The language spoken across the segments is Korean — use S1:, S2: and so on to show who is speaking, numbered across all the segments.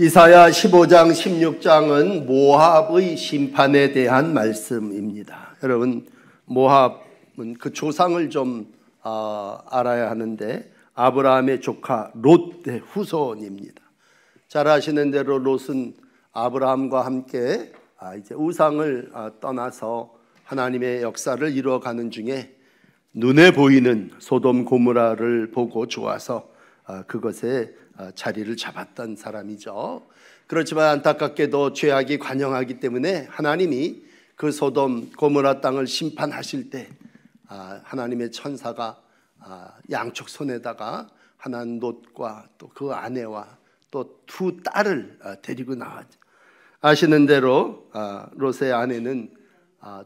S1: 이사야 15장, 16장은 모압의 심판에 대한 말씀입니다. 여러분, 모압은 그 조상을 좀 알아야 하는데 아브라함의 조카 롯의 후손입니다. 잘 아시는 대로 롯은 아브라함과 함께 이제 우상을 떠나서 하나님의 역사를 이루어가는 중에 눈에 보이는 소돔 고모라를 보고 좋아서 그것에 자리를 잡았던 사람이죠. 그렇지만 안타깝게도 죄악이 관영하기 때문에 하나님이 그 소돔 고모라 땅을 심판하실 때 하나님의 천사가 양쪽 손에다가 하나님 롯과 또 그 아내와 또 두 딸을 데리고 나왔죠. 아시는 대로 롯의 아내는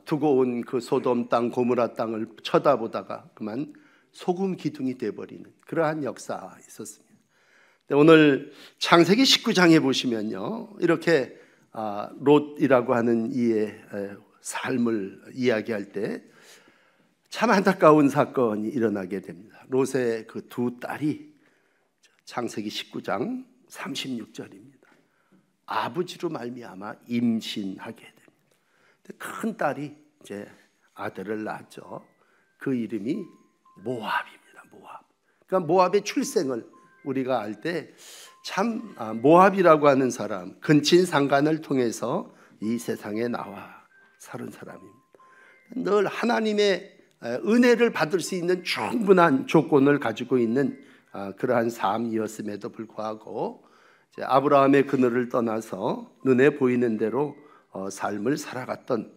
S1: 두고 온 그 소돔 땅 고모라 땅을 쳐다보다가 그만 소금 기둥이 되어버리는 그러한 역사가 있었습니다. 오늘 창세기 19장에 보시면요, 이렇게 롯이라고 하는 이의 삶을 이야기할 때 참 안타까운 사건이 일어나게 됩니다. 롯의 그 두 딸이 창세기 19장 36절입니다. 아버지로 말미암아 임신하게 됩니다. 큰 딸이 이제 아들을 낳았죠. 그 이름이 모압입니다. 모압. 그러니까 모압의 출생을 우리가 알 때 참 모압이라고 하는 사람, 근친상간을 통해서 이 세상에 나와 사는 사람입니다. 늘 하나님의 은혜를 받을 수 있는 충분한 조건을 가지고 있는 그러한 삶이었음에도 불구하고 아브라함의 그늘을 떠나서 눈에 보이는 대로 삶을 살아갔던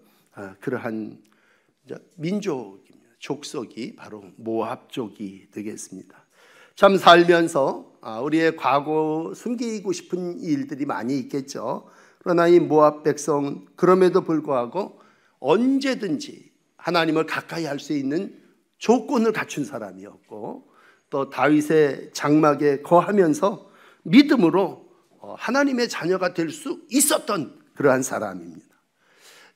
S1: 그러한 민족입니다. 족속이 바로 모압족이 되겠습니다. 참 살면서 우리의 과거 숨기고 싶은 일들이 많이 있겠죠. 그러나 이 모압 백성은 그럼에도 불구하고 언제든지 하나님을 가까이 할 수 있는 조건을 갖춘 사람이었고, 또 다윗의 장막에 거하면서 믿음으로 하나님의 자녀가 될 수 있었던 그러한 사람입니다.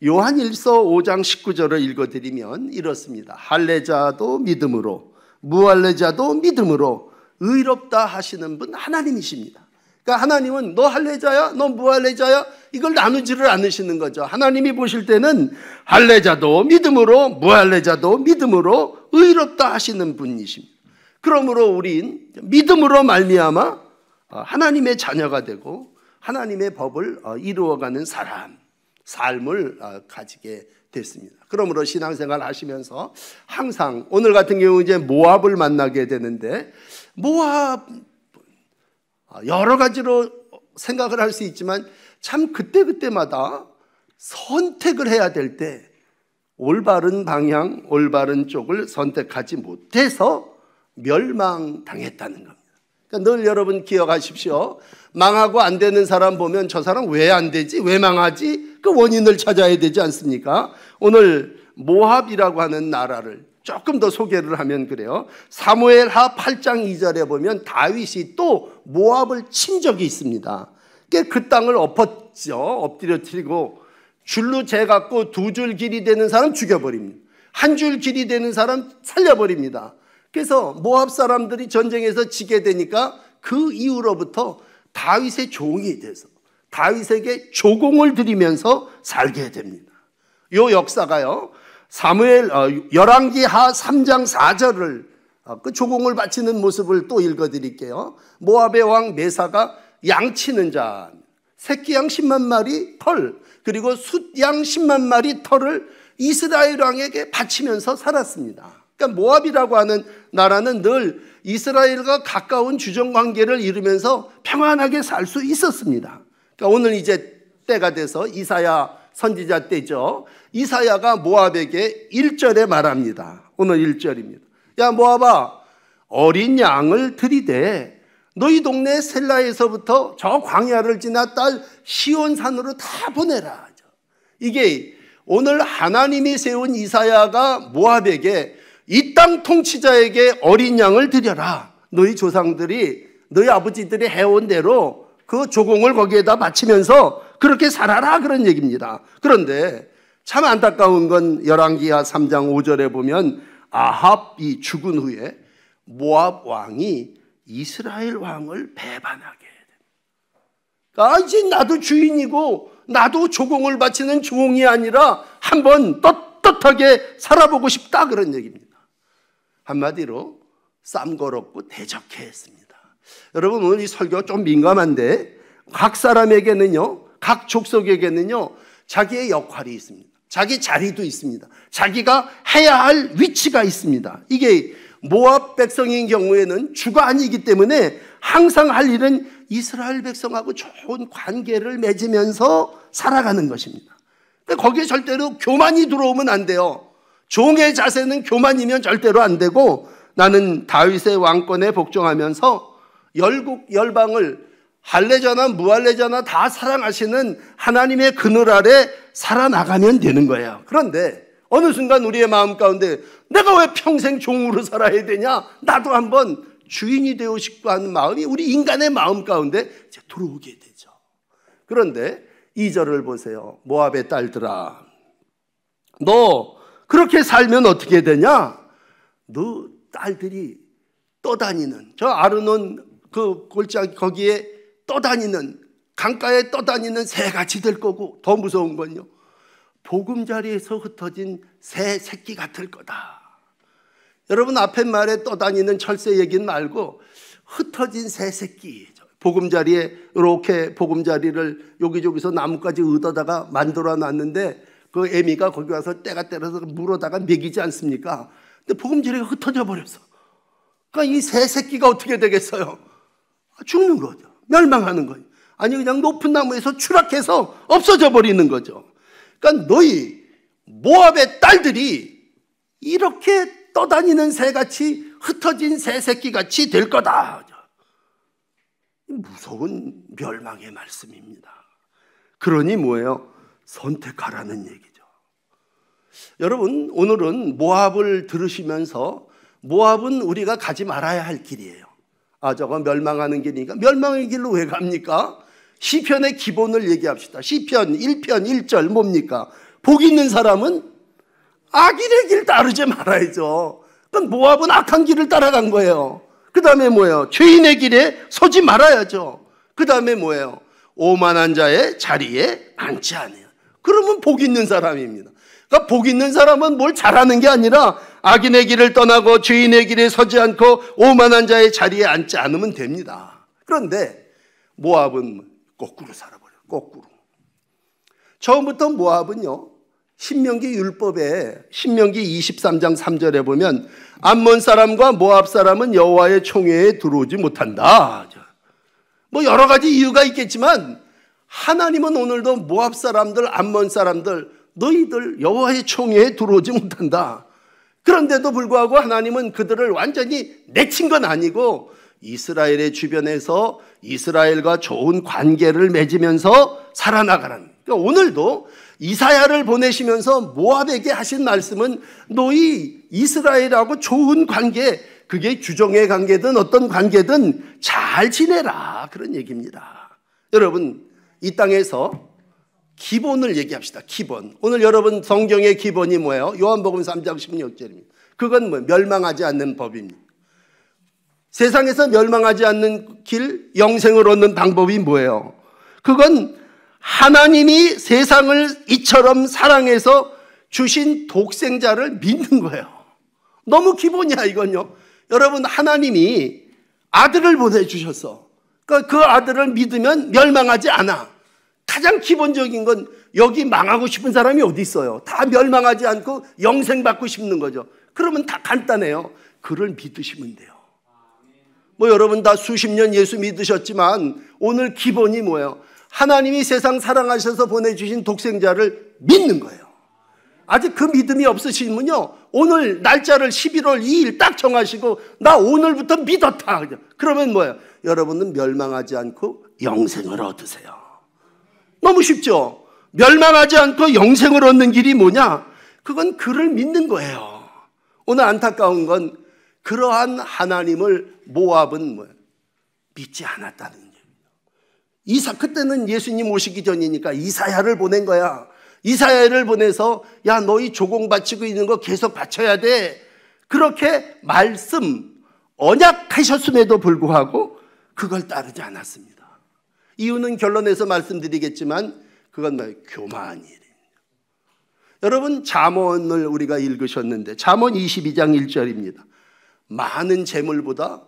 S1: 요한일서 5장 19절을 읽어드리면 이렇습니다. 할례자도 믿음으로 무할례자도 믿음으로 의롭다 하시는 분 하나님이십니다. 그러니까 하나님은 너 할례자야, 너 무할례자야 이걸 나누지를 않으시는 거죠. 하나님이 보실 때는 할례자도 믿음으로 무할례자도 믿음으로 의롭다 하시는 분이십니다. 그러므로 우린 믿음으로 말미암아 하나님의 자녀가 되고 하나님의 법을 이루어가는 삶을 가지게 됐습니다. 그러므로 신앙생활 하시면서 항상 오늘 같은 경우 이제 모압을 만나게 되는데, 모압 여러 가지로 생각을 할 수 있지만 참 그때마다 선택을 해야 될 때 올바른 방향, 올바른 쪽을 선택하지 못해서 멸망당했다는 겁니다. 그러니까 늘 여러분 기억하십시오. 망하고 안 되는 사람 보면 저 사람 왜 안 되지? 왜 망하지? 그 원인을 찾아야 되지 않습니까? 오늘 모압이라고 하는 나라를 조금 더 소개를 하면 그래요. 사무엘하 8장 2절에 보면 다윗이 또 모압을 친 적이 있습니다. 그 땅을 엎었죠. 엎드려뜨리고 줄로 재갖고 2줄 길이 되는 사람 죽여버립니다. 1줄 길이 되는 사람 살려버립니다. 그래서 모압 사람들이 전쟁에서 지게 되니까 그 이후로부터 다윗의 종이 돼서 다윗에게 조공을 드리면서 살게 됩니다. 이 역사가요, 사무엘 열왕기하 3장 4절을 그 조공을 바치는 모습을 또 읽어드릴게요. 모압의 왕 메사가 양치는 자, 새끼 양 10만 마리 털, 그리고 숫양 10만 마리 털을 이스라엘 왕에게 바치면서 살았습니다. 그러니까 모압이라고 하는 나라는 늘 이스라엘과 가까운 주정관계를 이루면서 평안하게 살 수 있었습니다. 그러니까 오늘 이제 때가 돼서 이사야 선지자 때죠. 이사야가 모압에게 1절에 말합니다. 오늘 1절입니다. 야 모압아, 어린 양을 들이대 너희 동네 셀라에서부터 저 광야를 지나 딸 시온산으로 다 보내라. 이게 오늘 하나님이 세운 이사야가 모압에게 이 땅 통치자에게 어린 양을 드려라. 너희 조상들이 너희 아버지들이 해온 대로 그 조공을 거기에다 바치면서 그렇게 살아라 그런 얘기입니다. 그런데 참 안타까운 건 열왕기하 3장 5절에 보면 아합이 죽은 후에 모압 왕이 이스라엘 왕을 배반하게 됩니다. 이제 나도 주인이고 나도 조공을 바치는 종이 아니라 한번 떳떳하게 살아보고 싶다, 그런 얘기입니다. 한마디로 쌈거럽고 대적해 했습니다. 여러분, 오늘 이 설교가 좀 민감한데 각 사람에게는요, 각 족속에게는요, 자기의 역할이 있습니다. 자기 자리도 있습니다. 자기가 해야 할 위치가 있습니다. 이게 모압 백성인 경우에는 주가 아니기 때문에 항상 할 일은 이스라엘 백성하고 좋은 관계를 맺으면서 살아가는 것입니다. 거기에 절대로 교만이 들어오면 안 돼요. 종의 자세는 교만이면 절대로 안 되고, 나는 다윗의 왕권에 복종하면서 열국 열방을 할례자나 무할례자나 다 사랑하시는 하나님의 그늘 아래 살아나가면 되는 거예요. 그런데 어느 순간 우리의 마음 가운데 내가 왜 평생 종으로 살아야 되냐, 나도 한번 주인이 되고 싶고 하는 마음이 우리 인간의 마음 가운데 들어오게 되죠. 그런데 2절을 보세요. 모압의 딸들아, 너 그렇게 살면 어떻게 되냐? 너 딸들이 떠다니는, 저 아르논 그 골짜기 거기에 떠다니는, 강가에 떠다니는 새같이 될 거고, 더 무서운 건요, 보금자리에서 흩어진 새 새끼 같을 거다. 여러분, 앞에 말에 떠다니는 철새 얘기는 말고 흩어진 새 새끼, 보금자리에 이렇게 보금자리를 여기저기서 나뭇가지 얻어다가 만들어 놨는데 그 애미가 거기 와서 때가 때려서 물어다가 먹이지 않습니까? 근데 보금자리가 흩어져 버렸어. 그러니까 이 새 새끼가 어떻게 되겠어요? 죽는 거죠. 멸망하는 거예요. 아니, 그냥 높은 나무에서 추락해서 없어져 버리는 거죠. 그러니까 너희 모압의 딸들이 이렇게 떠다니는 새같이, 흩어진 새 새끼같이 될 거다. 무서운 멸망의 말씀입니다. 그러니 뭐예요? 선택하라는 얘기죠. 여러분, 오늘은 모압을 들으시면서 모압은 우리가 가지 말아야 할 길이에요. 저거 멸망하는 길이니까 멸망의 길로 왜 갑니까? 시편의 기본을 얘기합시다. 시편 1편 1절 뭡니까? 복 있는 사람은 악인의 길 따르지 말아야죠. 그럼 모압은 악한 길을 따라간 거예요. 그 다음에 뭐예요? 죄인의 길에 서지 말아야죠. 그 다음에 뭐예요? 오만한 자의 자리에 앉지 않아요. 그러면 복 있는 사람입니다. 그러니까 복 있는 사람은 뭘 잘하는 게 아니라 악인의 길을 떠나고 죄인의 길에 서지 않고 오만한 자의 자리에 앉지 않으면 됩니다. 그런데 모압은 거꾸로 살아버려요. 거꾸로. 처음부터 모압은요, 신명기 율법에 신명기 23장 3절에 보면 암몬 사람과 모압 사람은 여호와의 총회에 들어오지 못한다. 뭐 여러 가지 이유가 있겠지만 하나님은 오늘도 모압 사람들, 암몬 사람들, 너희들 여호와의 총회에 들어오지 못한다. 그런데도 불구하고 하나님은 그들을 완전히 내친 건 아니고 이스라엘의 주변에서 이스라엘과 좋은 관계를 맺으면서 살아나가라는. 그러니까 오늘도 이사야를 보내시면서 모압에게 하신 말씀은 너희 이스라엘하고 좋은 관계, 그게 주종의 관계든 어떤 관계든 잘 지내라, 그런 얘기입니다. 여러분, 이 땅에서 기본을 얘기합시다. 기본. 오늘 여러분 성경의 기본이 뭐예요? 요한복음 3장 16절입니다. 그건 뭐 멸망하지 않는 법입니다. 세상에서 멸망하지 않는 길, 영생을 얻는 방법이 뭐예요? 그건 하나님이 세상을 이처럼 사랑해서 주신 독생자를 믿는 거예요. 너무 기본이야, 이건요. 여러분, 하나님이 아들을 보내주셔서 그 아들을 믿으면 멸망하지 않아. 가장 기본적인 건, 여기 망하고 싶은 사람이 어디 있어요? 다 멸망하지 않고 영생 받고 싶는 거죠. 그러면 다 간단해요. 그를 믿으시면 돼요. 뭐 여러분 다 수십 년 예수 믿으셨지만 오늘 기본이 뭐예요? 하나님이 세상 사랑하셔서 보내주신 독생자를 믿는 거예요. 아직 그 믿음이 없으시면요, 오늘 날짜를 11월 2일 딱 정하시고 나 오늘부터 믿었다, 그러면 뭐예요? 여러분은 멸망하지 않고 영생을 얻으세요. 너무 쉽죠? 멸망하지 않고 영생을 얻는 길이 뭐냐? 그건 그를 믿는 거예요. 오늘 안타까운 건 그러한 하나님을 모압은 뭐예요? 믿지 않았다는 얘기예요. 그때는 예수님 오시기 전이니까 이사야를 보낸 거야. 이사야를 보내서 야, 너희 조공 바치고 있는 거 계속 바쳐야 돼. 그렇게 언약하셨음에도 불구하고 그걸 따르지 않았습니다. 이유는 결론에서 말씀드리겠지만 그건 뭐예요? 교만이. 여러분 잠언을 우리가 읽으셨는데 잠언 22장 1절입니다. 많은 재물보다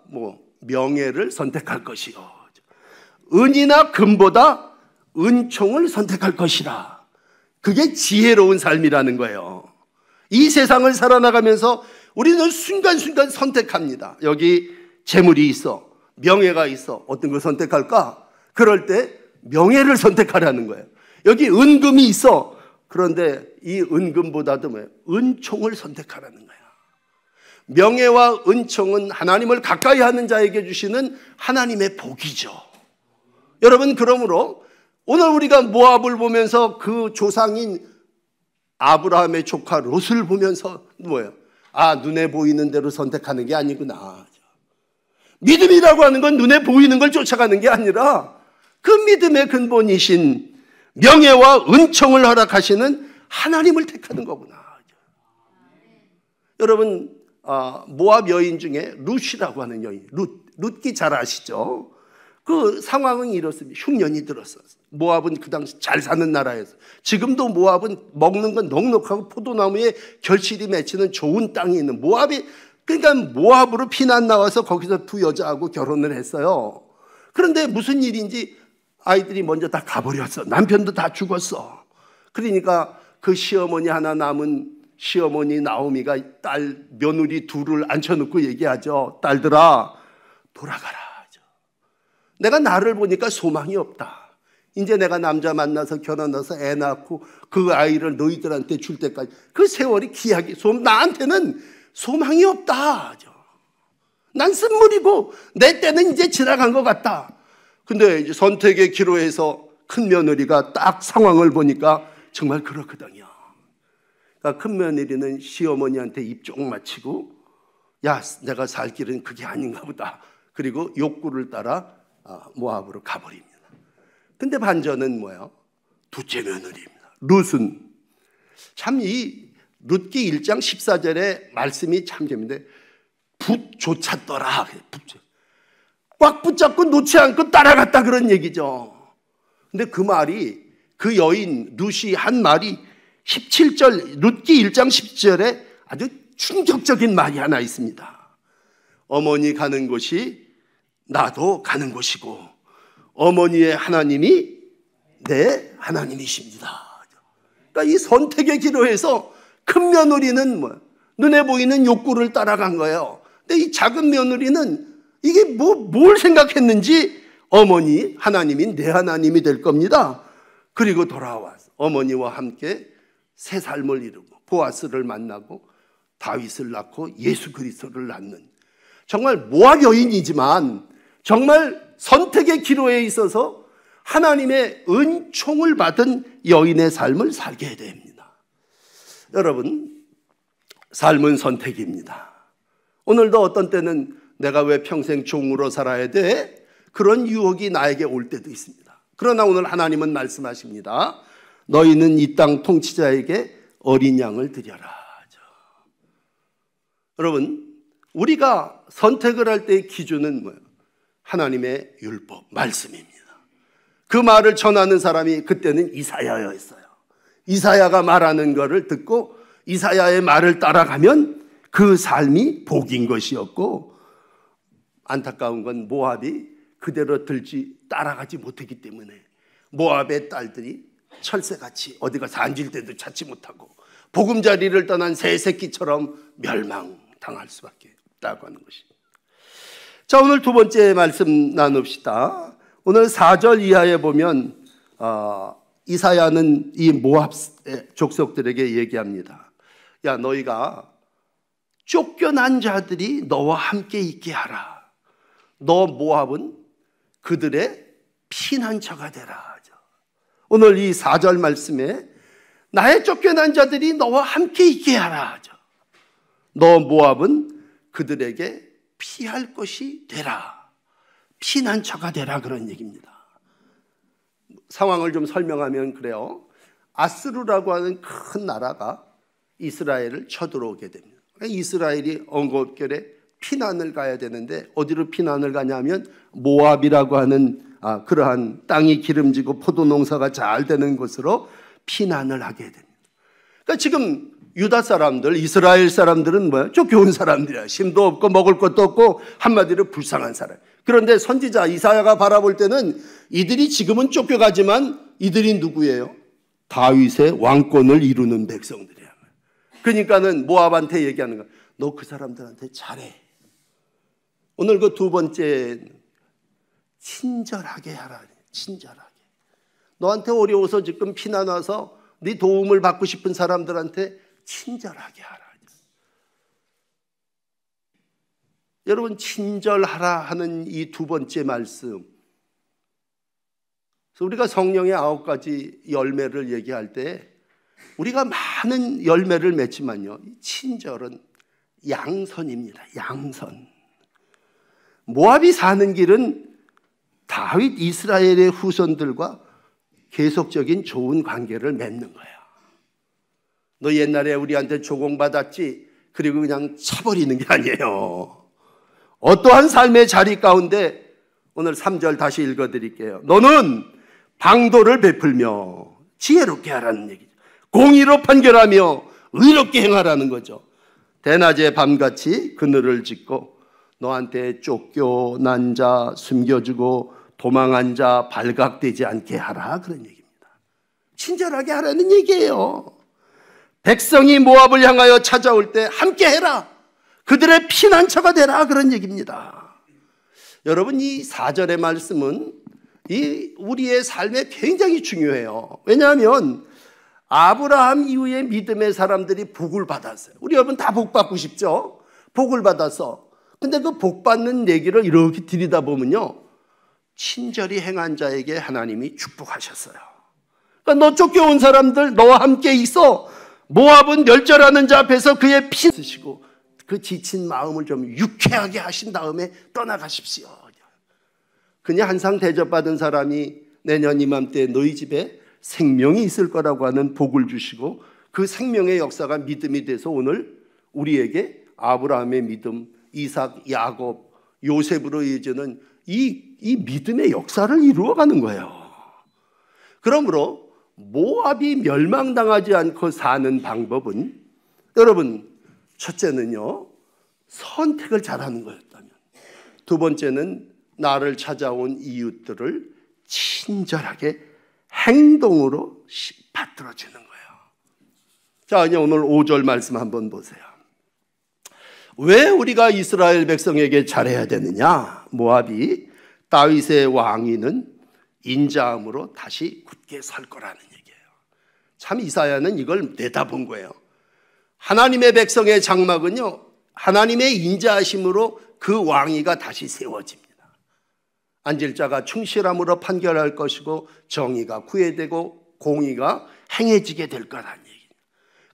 S1: 명예를 선택할 것이요, 은이나 금보다 은총을 선택할 것이라. 그게 지혜로운 삶이라는 거예요. 이 세상을 살아나가면서 우리는 순간순간 선택합니다. 여기 재물이 있어, 명예가 있어, 어떤 걸 선택할까? 그럴 때 명예를 선택하라는 거예요. 여기 은금이 있어, 그런데 이 은금보다도 뭐예요? 은총을 선택하라는 거야. 명예와 은총은 하나님을 가까이 하는 자에게 주시는 하나님의 복이죠. 여러분, 그러므로 오늘 우리가 모압을 보면서 그 조상인 아브라함의 조카 롯을 보면서 뭐예요? 아, 눈에 보이는 대로 선택하는 게 아니구나. 믿음이라고 하는 건 눈에 보이는 걸 쫓아가는 게 아니라 그 믿음의 근본이신 명예와 은총을 허락하시는 하나님을 택하는 거구나. 여러분, 모압 여인 중에 룻이라고 하는 여인, 룻기 잘 아시죠? 그 상황은 이렇습니다. 흉년이 들었어요. 모압은 그 당시 잘 사는 나라였어요. 지금도 모압은 먹는 건 넉넉하고 포도나무에 결실이 맺히는 좋은 땅이 있는 모압이, 그러니까 모압으로 피난 나와서 거기서 두 여자하고 결혼을 했어요. 그런데 무슨 일인지 아이들이 먼저 다 가버렸어. 남편도 다 죽었어. 그러니까 그 시어머니 하나 남은 시어머니 나오미가 딸 며느리 둘을 앉혀놓고 얘기하죠. 딸들아, 돌아가라. 내가 나를 보니까 소망이 없다. 이제 내가 남자 만나서 결혼해서 애 낳고 그 아이를 너희들한테 줄 때까지 그 세월이 기약이, 나한테는 소망이 없다. 난 쓴물이고 내 때는 이제 지나간 것 같다. 근데 이제 선택의 기로에서 큰 며느리가 딱 상황을 보니까 정말 그렇거든요. 그러니까 큰 며느리는 시어머니한테 입 쪽 맞히고, 야, 내가 살 길은 그게 아닌가 보다. 그리고 욕구를 따라 모압으로 가버립니다. 근데 반전은 뭐예요? 둘째 며느리입니다. 룻은 참, 이 룻기 1장 14절의 말씀이 참 재밌는데, 붙조찼더라. 꽉 붙잡고 놓지 않고 따라갔다, 그런 얘기죠. 근데 그 말이, 그 여인 룻이 한 말이 17절, 룻기 1장 10절에 아주 충격적인 말이 하나 있습니다. 어머니 가는 곳이 나도 가는 곳이고 어머니의 하나님이 내 하나님이십니다. 그러니까 이 선택의 기로에서 큰 며느리는 눈에 보이는 욕구를 따라간 거예요. 근데 이 작은 며느리는 이게 뭘 생각했는지 어머니 하나님이 내 하나님이 될 겁니다. 그리고 돌아와서 어머니와 함께 새 삶을 이루고 보아스를 만나고 다윗을 낳고 예수 그리스도를 낳는, 정말 모압 여인이지만 정말 선택의 기로에 있어서 하나님의 은총을 받은 여인의 삶을 살게 됩니다. 여러분, 삶은 선택입니다. 오늘도 어떤 때는 내가 왜 평생 종으로 살아야 돼? 그런 유혹이 나에게 올 때도 있습니다. 그러나 오늘 하나님은 말씀하십니다. 너희는 이 땅 통치자에게 어린 양을 드려라. 여러분, 우리가 선택을 할 때의 기준은 뭐예요? 하나님의 율법, 말씀입니다. 그 말을 전하는 사람이 그때는 이사야였어요. 이사야가 말하는 것을 듣고 이사야의 말을 따라가면 그 삶이 복인 것이었고, 안타까운 건 모압이 그대로 따라가지 못했기 때문에 모압의 딸들이 철새같이 어디 가서 앉을 때도 찾지 못하고 보금자리를 떠난 새 새끼처럼 멸망당할 수밖에 없다고 하는 것입니다. 자, 오늘 두 번째 말씀 나눕시다. 오늘 4절 이하에 보면 이사야는 이 모압 족속들에게 얘기합니다. 야, 너희가 쫓겨난 자들이 너와 함께 있게 하라. 너 모압은 그들의 피난처가 되라. 오늘 이 4절 말씀에 나의 쫓겨난 자들이 너와 함께 있게 하라. 너 모압은 그들에게 피할 것이 되라. 피난처가 되라, 그런 얘기입니다. 상황을 좀 설명하면 그래요. 아스루라고 하는 큰 나라가 이스라엘을 쳐들어오게 됩니다. 이스라엘이 언급결에 피난을 가야 되는데 어디로 피난을 가냐면 모압이라고 하는 그러한 땅이 기름지고 포도 농사가 잘 되는 곳으로 피난을 하게 됩니다. 그러니까 지금 유다 사람들, 이스라엘 사람들은 뭐야? 쫓겨온 사람들이야. 힘도 없고 먹을 것도 없고 한마디로 불쌍한 사람. 그런데 선지자 이사야가 바라볼 때는 이들이 지금은 쫓겨가지만 이들이 누구예요? 다윗의 왕권을 이루는 백성들이야. 그러니까는 모압한테 얘기하는 거야. 너 그 사람들한테 잘해. 오늘 그 두 번째, 친절하게 하라. 친절하게. 너한테 어려워서 지금 피난 와서 네 도움을 받고 싶은 사람들한테 친절하게 하라. 여러분, 친절하라 하는 이 두 번째 말씀, 그래서 우리가 성령의 9가지 열매를 얘기할 때 우리가 많은 열매를 맺지만요, 친절은 양선입니다. 양선. 모압이 사는 길은 다윗 이스라엘의 후손들과 계속적인 좋은 관계를 맺는 거야. 너 옛날에 우리한테 조공받았지? 그리고 그냥 차버리는 게 아니에요. 어떠한 삶의 자리 가운데, 오늘 3절 다시 읽어드릴게요. 너는 방도를 베풀며 지혜롭게 하라는 얘기죠. 공의로 판결하며 의롭게 행하라는 거죠. 대낮에 밤같이 그늘을 짓고 너한테 쫓겨난 자 숨겨주고 도망한 자 발각되지 않게 하라, 그런 얘기입니다. 친절하게 하라는 얘기예요. 백성이 모압을 향하여 찾아올 때 함께 해라. 그들의 피난처가 되라, 그런 얘기입니다. 여러분, 이 4절의 말씀은 우리의 삶에 굉장히 중요해요. 왜냐하면 아브라함 이후에 믿음의 사람들이 복을 받았어요. 우리 여러분 다 복 받고 싶죠? 복을 받아서. 근데 그 복 받는 얘기를 이렇게 들이다보면요, 친절히 행한 자에게 하나님이 축복하셨어요. 그러니까 너 쫓겨온 사람들 너와 함께 있어. 모압은 멸절하는 자 앞에서 그의 피 쓰시고 그 지친 마음을 좀 유쾌하게 하신 다음에 떠나가십시오. 그냥 한상 대접받은 사람이 내년 이맘때 너희 집에 생명이 있을 거라고 하는 복을 주시고, 그 생명의 역사가 믿음이 돼서 오늘 우리에게 아브라함의 믿음, 이삭, 야곱, 요셉으로 이어지는 이 믿음의 역사를 이루어가는 거예요. 그러므로 모압이 멸망당하지 않고 사는 방법은, 여러분, 첫째는요, 선택을 잘하는 거였다면, 두 번째는 나를 찾아온 이웃들을 친절하게 행동으로 받들어주는 거예요. 자, 이제 오늘 5절 말씀 한번 보세요. 왜 우리가 이스라엘 백성에게 잘해야 되느냐? 모압이 다윗의 왕위는 인자함으로 다시 굳게 설 거라는 얘기예요. 참 이사야는 이걸 내다본 거예요. 하나님의 백성의 장막은요, 하나님의 인자하심으로 그 왕위가 다시 세워집니다. 앉을 자가 충실함으로 판결할 것이고 정의가 구해되고 공의가 행해지게 될 거라는 얘기예요.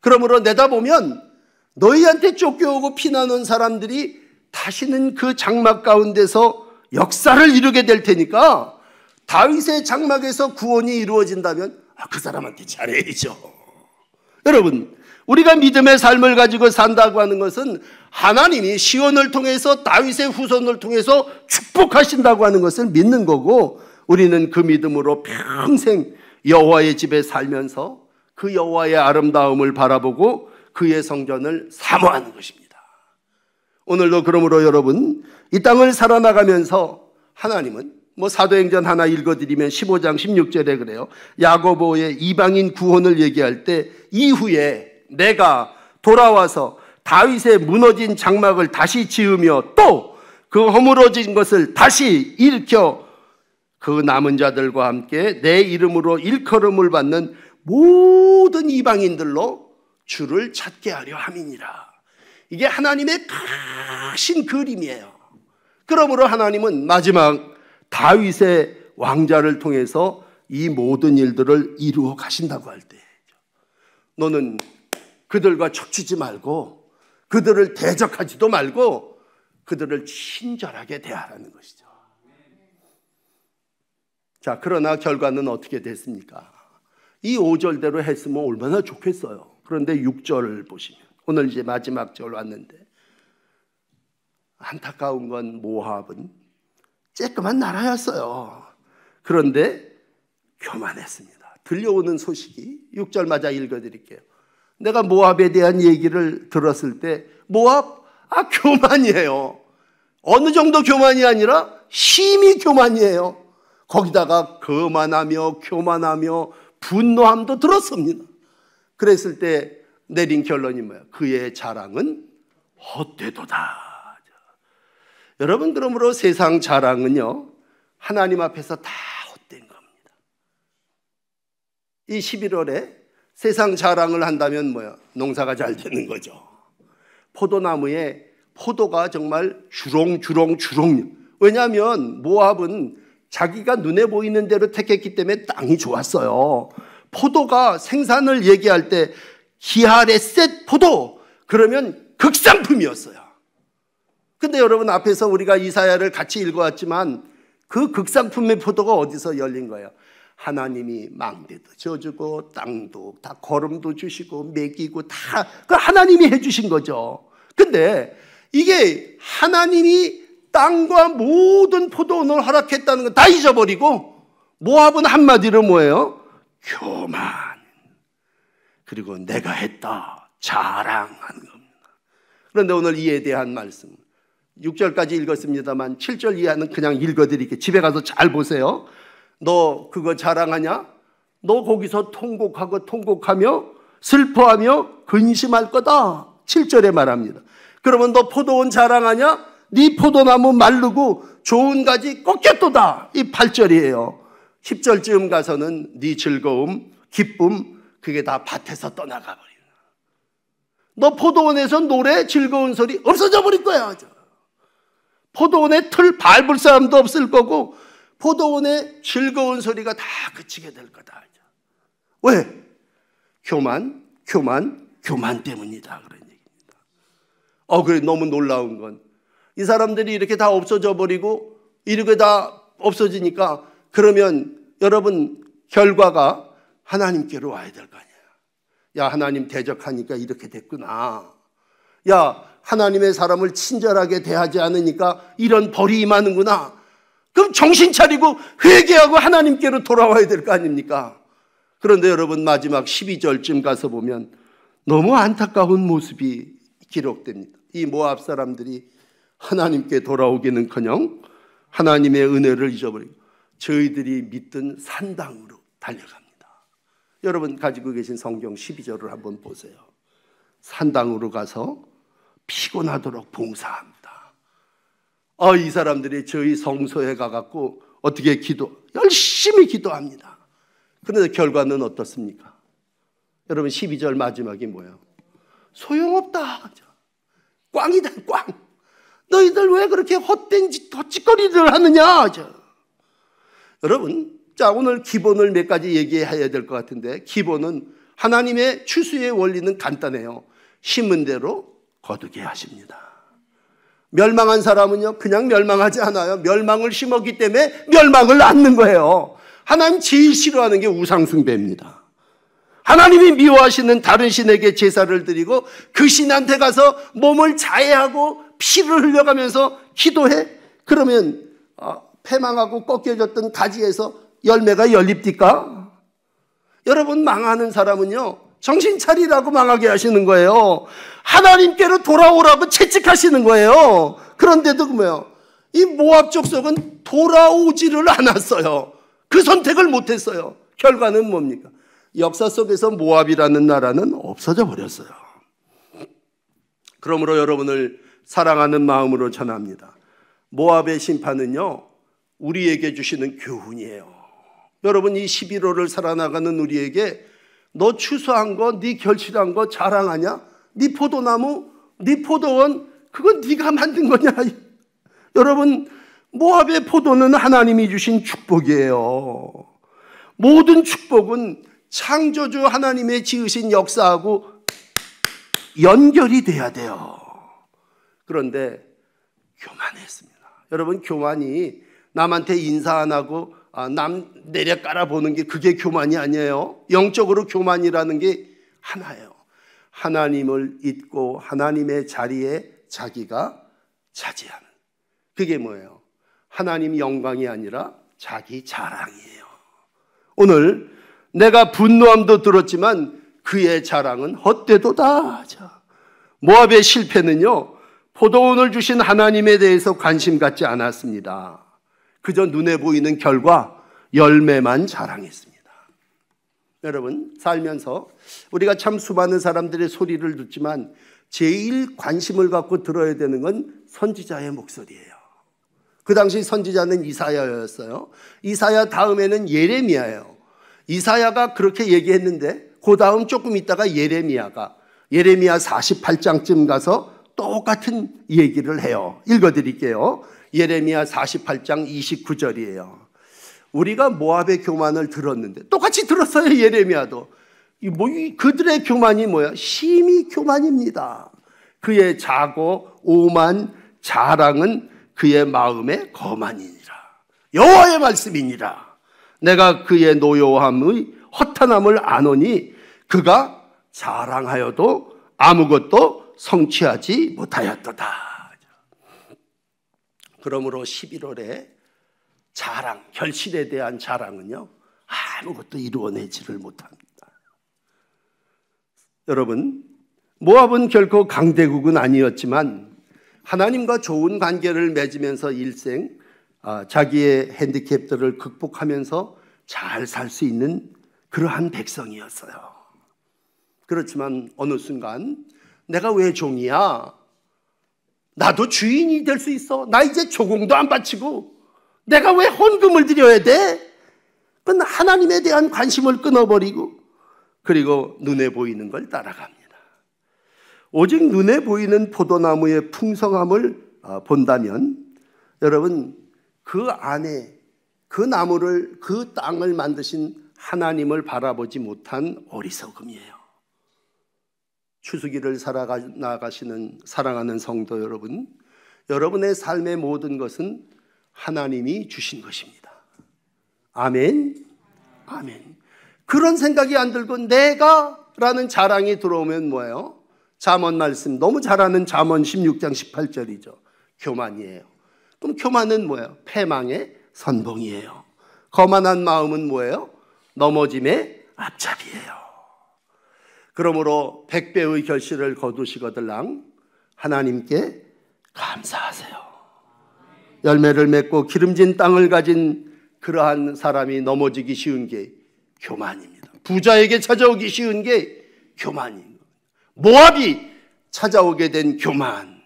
S1: 그러므로 내다보면 너희한테 쫓겨오고 피나는 사람들이 다시는 그 장막 가운데서 역사를 이루게 될 테니까, 다윗의 장막에서 구원이 이루어진다면 그 사람한테 잘해야죠. 여러분, 우리가 믿음의 삶을 가지고 산다고 하는 것은 하나님이 시온을 통해서 다윗의 후손을 통해서 축복하신다고 하는 것을 믿는 거고, 우리는 그 믿음으로 평생 여호와의 집에 살면서 그 여호와의 아름다움을 바라보고 그의 성전을 사모하는 것입니다. 오늘도 그러므로 여러분, 이 땅을 살아나가면서 하나님은 사도행전 하나 읽어드리면 15장 16절에 그래요. 야고보의 이방인 구원을 얘기할 때, 이후에 내가 돌아와서 다윗의 무너진 장막을 다시 지으며 또 그 허물어진 것을 다시 일으켜 그 남은 자들과 함께 내 이름으로 일컬음을 받는 모든 이방인들로 주를 찾게 하려 함이니라. 이게 하나님의 크신 그림이에요. 그러므로 하나님은 마지막 다윗의 왕자를 통해서 이 모든 일들을 이루어 가신다고 할 때, 너는 그들과 척지지 말고 그들을 대적하지도 말고 그들을 친절하게 대하라는 것이죠. 자, 그러나 결과는 어떻게 됐습니까? 이 5절대로 했으면 얼마나 좋겠어요. 그런데 6절을 보시면, 오늘 이제 마지막 절 왔는데, 안타까운 건 모압은 쬐끄만 나라였어요. 그런데 교만했습니다. 들려오는 소식이 6절 맞아 읽어드릴게요. 내가 모압에 대한 얘기를 들었을 때 모압? 교만이에요. 어느 정도 교만이 아니라 심히 교만이에요. 거기다가 거만하며 교만하며 분노함도 들었습니다. 그랬을 때 내린 결론이 뭐예요? 그의 자랑은 헛되도다. 여러분, 그러므로 세상 자랑은요, 하나님 앞에서 다 헛된 겁니다. 이 11월에 세상 자랑을 한다면 뭐야? 농사가 잘 되는 거죠. 포도나무에 포도가 정말 주렁주렁. 왜냐하면 모압은 자기가 눈에 보이는 대로 택했기 때문에 땅이 좋았어요. 포도가 생산을 얘기할 때 기하레셋 포도, 그러면 극상품이었어요. 근데 여러분, 앞에서 우리가 이사야를 같이 읽어왔지만 그 극상품의 포도가 어디서 열린 거예요? 하나님이 망대도 져주고 땅도 다 거름도 주시고 먹이고 다 그 하나님이 해주신 거죠. 근데 이게 하나님이 땅과 모든 포도원을 허락했다는 거 다 잊어버리고 모압은 한마디로 뭐예요? 교만. 그리고 내가 했다, 자랑하는 겁니다. 그런데 오늘 이에 대한 말씀 6절까지 읽었습니다만 7절 이하는 그냥 읽어드릴게요. 집에 가서 잘 보세요. 너 그거 자랑하냐? 너 거기서 통곡하며 슬퍼하며 근심할 거다. 7절에 말합니다. 그러면 너 포도원 자랑하냐? 네 포도나무 마르고 좋은 가지 꺾였도다. 이 8절이에요. 10절쯤 가서는 네 즐거움, 기쁨, 그게 다 밭에서 떠나가 버리는. 너 포도원에서 노래, 즐거운 소리 없어져 버릴 거야. 포도원에 틀 밟을 사람도 없을 거고 포도원의 즐거운 소리가 다 그치게 될 거다. 왜? 교만 때문이다. 그런 얘기입니다. 그래, 너무 놀라운 건 이 사람들이 이렇게 다 없어져 버리고 이렇게 다 없어지니까 그러면 여러분 결과가 하나님께로 와야 될 거 아니에요. 야, 하나님 대적하니까 이렇게 됐구나. 야, 하나님의 사람을 친절하게 대하지 않으니까 이런 벌이 임하는구나. 그럼 정신 차리고 회개하고 하나님께로 돌아와야 될 거 아닙니까? 그런데 여러분, 마지막 12절쯤 가서 보면 너무 안타까운 모습이 기록됩니다. 이 모압 사람들이 하나님께 돌아오기는커녕 하나님의 은혜를 잊어버리고 저희들이 믿던 산당으로 달려갑니다. 여러분 가지고 계신 성경 12절을 한번 보세요. 산당으로 가서 피곤하도록 봉사합니다. 이 사람들이 저희 성소에 가갖고 어떻게 열심히 기도합니다. 그런데 결과는 어떻습니까? 여러분 12절 마지막이 뭐예요? 소용없다. 꽝이다, 꽝. 너희들 왜 그렇게 헛된 헛짓거리를 하느냐? 여러분, 자, 오늘 기본을 몇 가지 얘기해야 될 것 같은데, 기본은 하나님의 추수의 원리는 간단해요. 심은 대로 거두게 하십니다. 멸망한 사람은요, 그냥 멸망하지 않아요. 멸망을 심었기 때문에 멸망을 낳는 거예요. 하나님 제일 싫어하는 게 우상숭배입니다. 하나님이 미워하시는 다른 신에게 제사를 드리고 그 신한테 가서 몸을 자해하고 피를 흘려가면서 기도해? 그러면 패망하고 꺾여졌던 가지에서 열매가 열립니까? 여러분, 망하는 사람은요, 정신 차리라고 망하게 하시는 거예요. 하나님께로 돌아오라고 채찍하시는 거예요. 그런데도 뭐예요? 이 모압 족속은 돌아오지를 않았어요. 그 선택을 못했어요. 결과는 뭡니까? 역사 속에서 모압이라는 나라는 없어져 버렸어요. 그러므로 여러분을 사랑하는 마음으로 전합니다. 모압의 심판은요, 우리에게 주시는 교훈이에요. 여러분, 이 11호를 살아나가는 우리에게 너 추수한 거, 네 결실한 거 자랑하냐? 네 포도나무, 네 포도원, 그건 네가 만든 거냐? 여러분, 모압의 포도는 하나님이 주신 축복이에요. 모든 축복은 창조주 하나님의 지으신 역사하고 연결이 돼야 돼요. 그런데 교만했습니다. 여러분, 교만이 남한테 인사 안 하고 남 내려 깔아보는 게 그게 교만이 아니에요. 영적으로 교만이라는 게 하나예요. 하나님을 잊고 하나님의 자리에 자기가 차지하는. 그게 뭐예요? 하나님 영광이 아니라 자기 자랑이에요. 오늘 내가 분노함도 들었지만 그의 자랑은 헛되도다. 모압의 실패는요, 포도원을 주신 하나님에 대해서 관심 갖지 않았습니다. 그저 눈에 보이는 결과, 열매만 자랑했습니다. 여러분, 살면서 우리가 참 수많은 사람들의 소리를 듣지만 제일 관심을 갖고 들어야 되는 건 선지자의 목소리예요. 그 당시 선지자는 이사야였어요. 이사야 다음에는 예레미야예요. 이사야가 그렇게 얘기했는데 그 다음 조금 있다가 예레미야 48장쯤 가서 똑같은 얘기를 해요. 읽어드릴게요. 예레미야 48장 29절이에요. 우리가 모압의 교만을 들었는데 똑같이 들었어요. 예레미야도. 그들의 교만이 뭐야? 심히 교만입니다. 그의 자고 오만 자랑은 그의 마음의 거만이니라. 여호와의 말씀이니라. 내가 그의 노여함의 허탄함을 아노니 그가 자랑하여도 아무것도 성취하지 못하였도다. 그러므로 11월에 자랑, 결실에 대한 자랑은요, 아무것도 이루어내지를 못합니다. 여러분, 모압은 결코 강대국은 아니었지만 하나님과 좋은 관계를 맺으면서 일생 자기의 핸디캡들을 극복하면서 잘 살 수 있는 그러한 백성이었어요. 그렇지만 어느 순간 내가 왜 종이야? 나도 주인이 될 수 있어. 나 이제 조공도 안 바치고 내가 왜 헌금을 드려야 돼? 그건 하나님에 대한 관심을 끊어버리고 그리고 눈에 보이는 걸 따라갑니다. 오직 눈에 보이는 포도나무의 풍성함을 본다면 여러분, 그 안에 그 나무를, 그 땅을 만드신 하나님을 바라보지 못한 어리석음이에요. 추수기를 살아나가시는 사랑하는 성도 여러분, 여러분의 삶의 모든 것은 하나님이 주신 것입니다. 아멘. 아멘. 그런 생각이 안 들고 내가 라는 자랑이 들어오면 뭐예요? 잠언 말씀 너무 잘 아는 잠언 16장 18절이죠. 교만이에요. 그럼 교만은 뭐예요? 패망의 선봉이에요. 거만한 마음은 뭐예요? 넘어짐의 앞잡이에요. 그러므로 100배의 결실을 거두시거들랑 하나님께 감사하세요. 열매를 맺고 기름진 땅을 가진 그러한 사람이 넘어지기 쉬운 게 교만입니다. 부자에게 찾아오기 쉬운 게 교만입니다. 모압이 찾아오게 된 교만.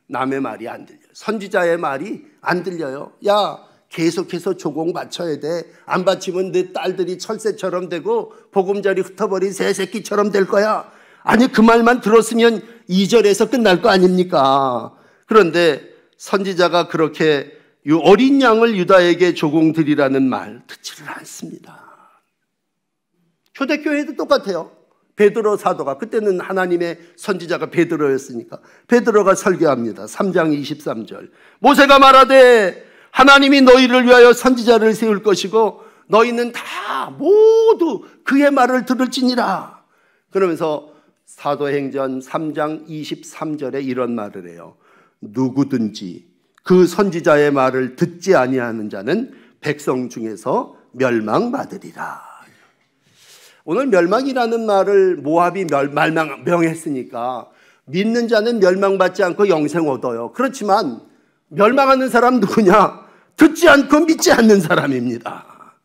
S1: 남의 말이 안 들려요. 선지자의 말이 안 들려요. 야, 계속해서 조공 바쳐야 돼. 안 바치면 네 딸들이 철새처럼 되고 보금자리 흩어버린 새 새끼처럼 될 거야. 아니, 그 말만 들었으면 2절에서 끝날 거 아닙니까? 그런데 선지자가 그렇게 어린 양을 유다에게 조공 드리라는 말 듣지를 않습니다. 초대교회도 똑같아요. 베드로 사도가, 그때는 하나님의 선지자가 베드로였으니까 베드로가 설교합니다. 3장 23절. 모세가 말하되 하나님이 너희를 위하여 선지자를 세울 것이고 너희는 다 모두 그의 말을 들을지니라. 그러면서 사도행전 3장 23절에 이런 말을 해요. 누구든지 그 선지자의 말을 듣지 아니하는 자는 백성 중에서 멸망받으리라. 오늘 멸망이라는 말을 모압이 명했으니까 믿는 자는 멸망받지 않고 영생 얻어요. 그렇지만 멸망하는 사람 누구냐? 듣지 않고 믿지 않는 사람입니다.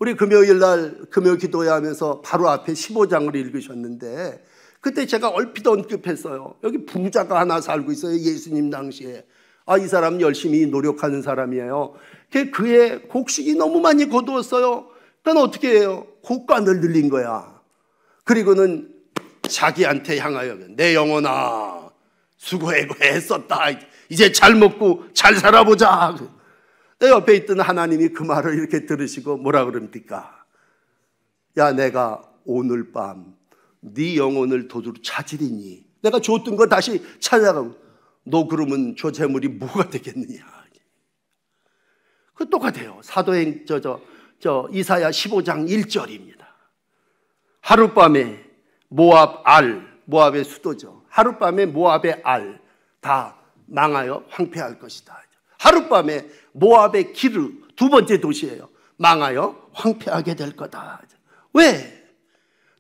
S1: 우리 금요일 날 금요 기도회 하면서 바로 앞에 15장을 읽으셨는데 그때 제가 얼핏 언급했어요. 여기 부자가 하나 살고 있어요. 예수님 당시에. 이 사람 열심히 노력하는 사람이에요. 그의 곡식이 너무 많이 거두었어요. 그건 어떻게 해요? 곡간을 늘린 거야. 그리고는 자기한테 향하여 내 영혼아 수고해고 애썼다. 이제 잘 먹고 잘 살아보자. 내 옆에 있던 하나님이 그 말을 이렇게 들으시고 뭐라 그럽니까? 야, 내가 오늘 밤 네 영혼을 도둑으로 찾으리니 내가 줬던 거 다시 찾아가고 너 그러면 저 재물이 뭐가 되겠느냐. 그 똑같아요. 사도행 이사야 15장 1절입니다. 하룻밤에 모압의 수도죠. 하룻밤에 모압의 다 망하여 황폐할 것이다. 하룻밤에 모압의 기르 두 번째 도시예요. 망하여 황폐하게 될 거다. 왜?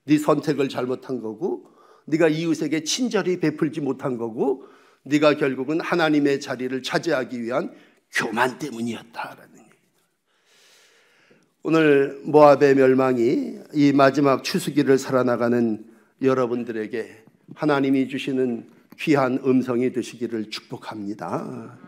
S1: 네 선택을 잘못한 거고, 네가 이웃에게 친절히 베풀지 못한 거고, 네가 결국은 하나님의 자리를 차지하기 위한 교만 때문이었다라는 얘기예요. 오늘 모압의 멸망이 이 마지막 추수기를 살아나가는 여러분들에게 하나님이 주시는 귀한 음성이 되시기를 축복합니다.